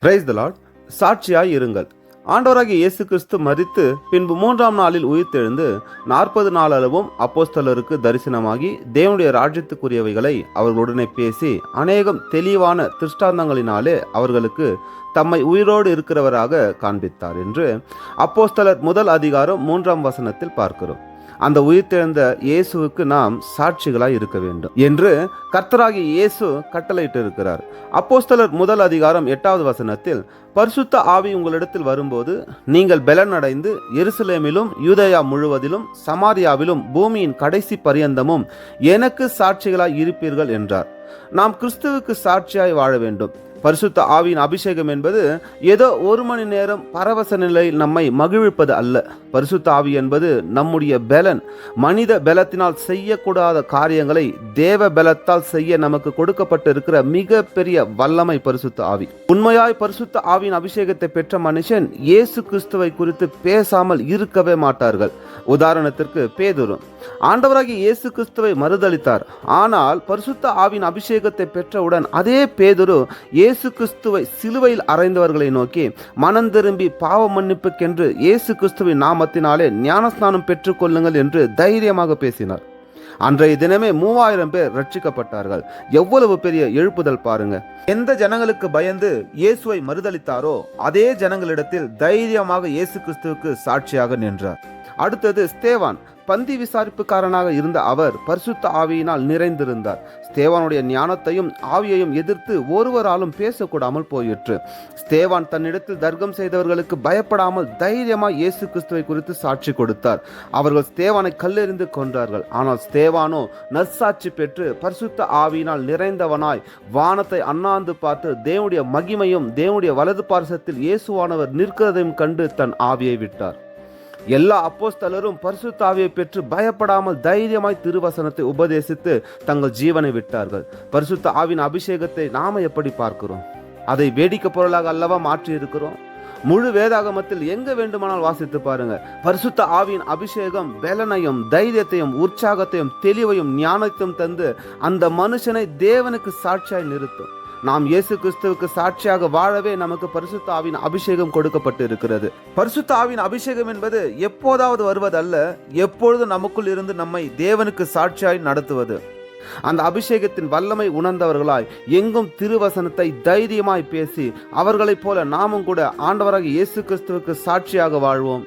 Praise the Lord. சாட்சியாய் இருங்கள். ஆண்டவராகிய இயேசு கிறிஸ்து மரித்து பின்பு 3ஆம் நாளில் உயிர்த்தெழுந்து 40 நாள் அளவும் அப்போஸ்தலருக்கு தரிசனமாகி தேவனுடைய ராஜ்யத்துக்குரியவைகளை அவர்களுடனே பேசி அநேகம் தெளிவான திருஷ்டாந்தங்களினாலே அவர்களுக்கு தம்மை உயிரோடு இருக்கிறவராக காண்பித்தார் என்று அப்போஸ்தலர் 1 அதிகாரம் 3ஆம் வசனத்தில் பார்க்கிறோம். அந்த உயிர்த்தெழுந்த இயேசுவுக்கு நாம் சாட்சிகளாய் இருக்க வேண்டும் என்று கர்த்தராகிய இயேசு கட்டளையிட்டு இருக்கிறார். அப்போஸ்தலர் 1 அதிகாரம் 8வது வசனத்தில், பரிசுத்த ஆவி உங்களிடத்தில் வரும்போது நீங்கள் பெலன் அடைந்து எருசலேமிலும் யூதேயா முழுவதிலும் சமாரியாவிலும் பூமியின் கடைசி பரியந்தமும் எனக்கு சாட்சிகளாய் இருப்பீர்கள் என்றார். நாம் கிறிஸ்துவுக்கு சாட்சியாய் வாழ வேண்டும். பரிசுத்த ஆவியின் அபிஷேகம் என்பது ஏதோ ஒரு மணி நேரம் பரவச நிலையில் நம்மை மகிழ்விப்பது அல்ல. பரிசுத்த ஆவி என்பது நம்முடைய பெலன். மனித பலத்தினால் செய்யக்கூடாத காரியங்களை தேவ பலத்தால் செய்ய நமக்கு கொடுக்கப்பட்டு இருக்கிற மிக பெரிய வல்லமை பரிசுத்த ஆவி. உண்மையாய் பரிசுத்த ஆவியின் அபிஷேகத்தை பெற்ற மனுஷன் இயேசு கிறிஸ்துவை குறித்து பேசாமல் இருக்கவே மாட்டார்கள். உதாரணத்திற்கு பேதுரு ஆண்டவராகிய இயேசு கிறிஸ்துவை மறுதளித்தார். ஆனால் பரிசுத்த ஆவியின் அபிஷேகத்தை பெற்றவுடன் அதே பேதுரு இயேசு கிறிஸ்துவை சிலுவையில் அறைந்தவர்களை நோக்கி மனம் திரும்பி பாவ மன்னிப்புக்கென்று இயேசு கிறிஸ்துவின் நாமத்தினாலே ஞானஸ்நானம் பெற்றுக் கொள்ளுங்கள் என்று தைரியமாக பேசினார். அன்றைய தினமே 3000 பேர் ரட்சிக்கப்பட்டார்கள். எவ்வளவு பெரிய எழுப்புதல் பாருங்க. எந்த ஜனங்களுக்கு பயந்து இயேசுவை மறுதளித்தாரோ அதே ஜனங்களிடத்தில் தைரியமாக இயேசு கிறிஸ்துவுக்கு சாட்சியாக நின்றார். அடுத்தது ஸ்தேவான். பந்தி விசாரிப்புக்காரனாக இருந்த அவர் பரிசுத்த ஆவியினால் நிறைந்திருந்தார். ஸ்தேவானுடைய ஞானத்தையும் ஆவியையும் எதிர்த்து ஒருவராலும் பேசக்கூடாமல் போயிற்று. ஸ்தேவான் தன்னிடத்தில் தர்க்கம் செய்தவர்களுக்கு பயப்படாமல் தைரியமாய் இயேசு கிறிஸ்துவை குறித்து சாட்சி கொடுத்தார். அவர்கள் ஸ்தேவானை கல்லெறிந்து கொன்றார்கள். ஆனால் ஸ்தேவானோ நற்சாட்சி பெற்று பரிசுத்த ஆவியினால் நிறைந்தவனாய் வானத்தை அண்ணாந்து பார்த்து தேவனுடைய மகிமையும் தேவனுடைய வலது பார்சத்தில் இயேசுவானவர் நிற்கிறதையும் கண்டு தன் ஆவியை விட்டார். எல்லா அப்போஸ்தலரும் பரிசுத்த ஆவியை பெற்று பயப்படாமல் தைரியமாய் திருவசனத்தை உபதேசித்து தங்கள் ஜீவனை விட்டார்கள். பரிசுத்த ஆவியின் அபிஷேகத்தை நாம எப்படி பார்க்கிறோம்? அதை வேடிக்கை பொருளாக அல்லவா மாற்றி இருக்கிறோம். முழு வேதாகமத்தில் எங்க வேண்டுமானால் வாசித்து பாருங்க. பரிசுத்த ஆவியின் அபிஷேகம் பெலனையும் தைரியத்தையும் உற்சாகத்தையும் தெளிவையும் ஞானத்தையும் தந்து அந்த மனுஷனை தேவனுக்கு சாட்சியாய் நிறுத்தும். நாம் இயேசு கிறிஸ்துவுக்கு சாட்சியாக வாழவே நமக்கு பரிசுத்த ஆவியின் அபிஷேகம் கொடுக்கப்பட்டு இருக்கிறது. பரிசுத்த ஆவியின் அபிஷேகம் என்பது எப்போதாவது வருவதல்ல, எப்பொழுதும் நமக்குள் இருந்து நம்மை தேவனுக்கு சாட்சியாய் நடத்துவது. அந்த அபிஷேகத்தின் வல்லமை உணர்ந்தவர்களாய் எங்கும் திருவசனத்தை தைரியமாய் பேசி அவர்களைப் போல நாமும் கூட ஆண்டவராகிய இயேசு கிறிஸ்துவுக்கு சாட்சியாக வாழ்வோம்.